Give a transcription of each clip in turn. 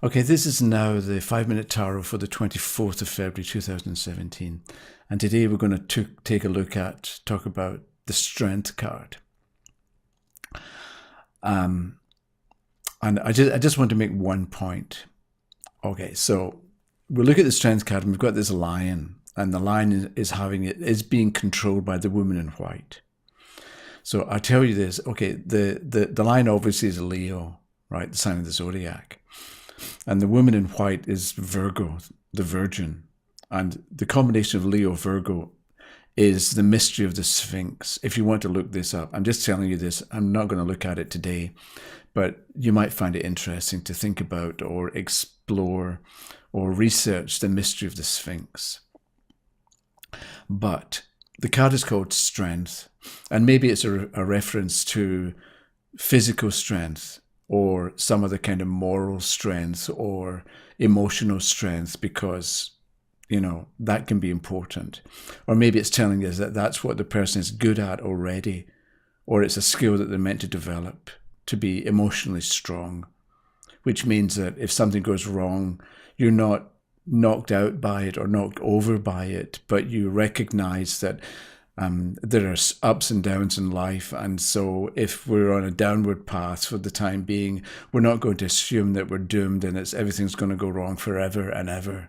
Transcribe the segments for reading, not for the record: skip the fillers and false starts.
Okay, this is now the 5-minute tarot for the 24th of February 2017. And today we're going to take a look at, talk about the Strength card. And I just want to make one point. Okay, so we look at the Strength card and we've got this lion, and the lion is being controlled by the woman in white. So I'll tell you this, okay, the lion obviously is Leo, right, the sign of the zodiac. And the woman in white is Virgo, the Virgin. And the combination of Leo, Virgo is the mystery of the Sphinx. If you want to look this up, I'm just telling you this, I'm not going to look at it today, but you might find it interesting to think about or explore or research the mystery of the Sphinx. But the card is called Strength, and maybe it's a reference to physical strength, or some other kind of moral strength or emotional strength, because, you know, that can be important. Or maybe it's telling us that that's what the person is good at already, or it's a skill that they're meant to develop, to be emotionally strong, which means that if something goes wrong, you're not knocked out by it or knocked over by it, but you recognize that there are ups and downs in life, and so if we're on a downward path for the time being, we're not going to assume that we're doomed and everything's going to go wrong forever and ever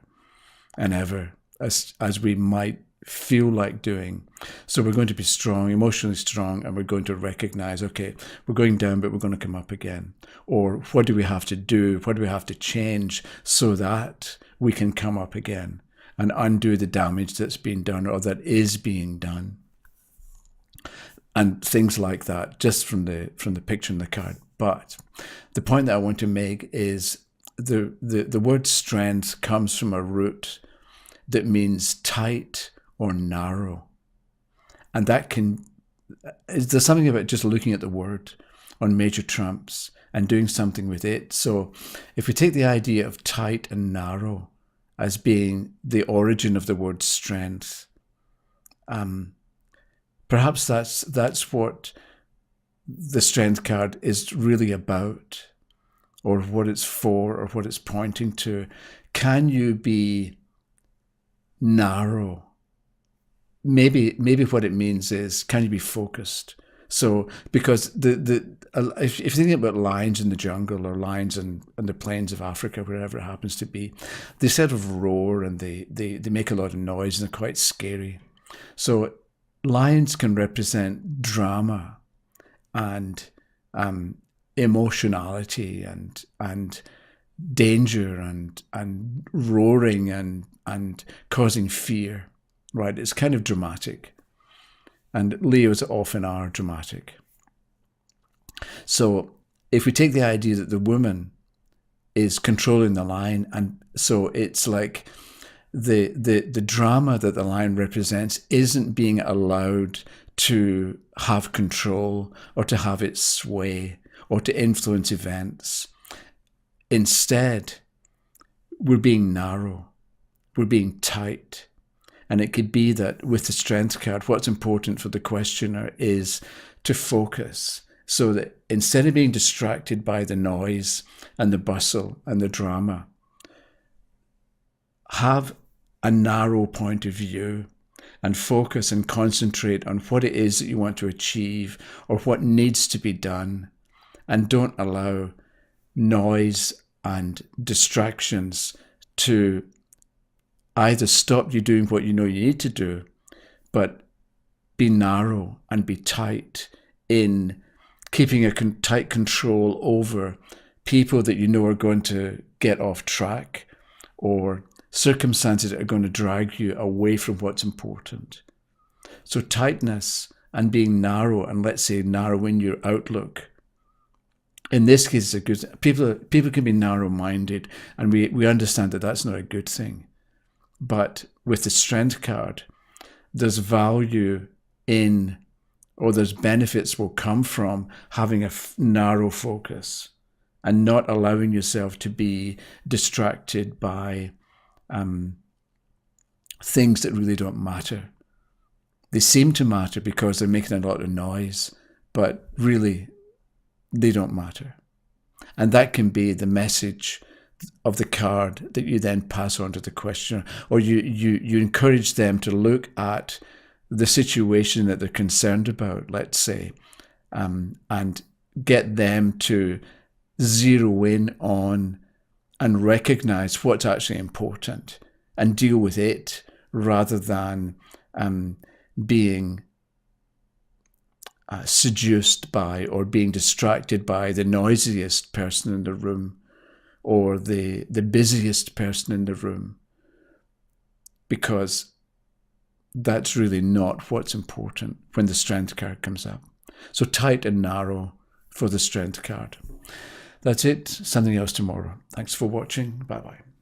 and ever, as we might feel like doing. So we're going to be strong, emotionally strong, and we're going to recognize, okay, we're going down, but we're going to come up again. Or what do we have to do? What do we have to change so that we can come up again and undo the damage that's been done or that is being done? And things like that, just from the picture in the card. But the point that I want to make is the word strength comes from a root that means tight or narrow. And there's something about just looking at the word on major trumps and doing something with it. So if we take the idea of tight and narrow as being the origin of the word strength, perhaps that's what the Strength card is really about, or what it's for, or what it's pointing to. Can you be narrow? Maybe what it means is, can you be focused? So, because if you're thinking about lions in the jungle or lions on the plains of Africa, wherever it happens to be, they sort of roar and they make a lot of noise and they're quite scary. So lions can represent drama and emotionality and danger and roaring and causing fear, right? It's kind of dramatic. And Leos often are dramatic. So if we take the idea that the woman is controlling the lion, and so it's like the drama that the lion represents isn't being allowed to have control or to have its sway or to influence events. Instead, we're being narrow, we're being tight. And it could be that with the Strength card, what's important for the questioner is to focus, so that instead of being distracted by the noise and the bustle and the drama, have a narrow point of view and focus and concentrate on what it is that you want to achieve or what needs to be done, and don't allow noise and distractions to either stop you doing what you know you need to do, but be narrow and be tight in keeping a tight control over people that you know are going to get off track, or circumstances that are going to drag you away from what's important. So tightness and being narrow, and let's say narrow in your outlook. In this case, people can be narrow-minded, and we understand that that's not a good thing. But with the Strength card, there's value in, or there's benefits will come from having a narrow focus and not allowing yourself to be distracted by things that really don't matter. They seem to matter because they're making a lot of noise, but really they don't matter. And that can be the message of the card that you then pass on to the questioner, or you encourage them to look at the situation that they're concerned about, let's say, and get them to zero in on and recognize what's actually important and deal with it, rather than being seduced by or being distracted by the noisiest person in the room or the busiest person in the room, because that's really not what's important when the strength card comes up. So tight and narrow for the strength card. That's it. Something else tomorrow. Thanks for watching. Bye-bye.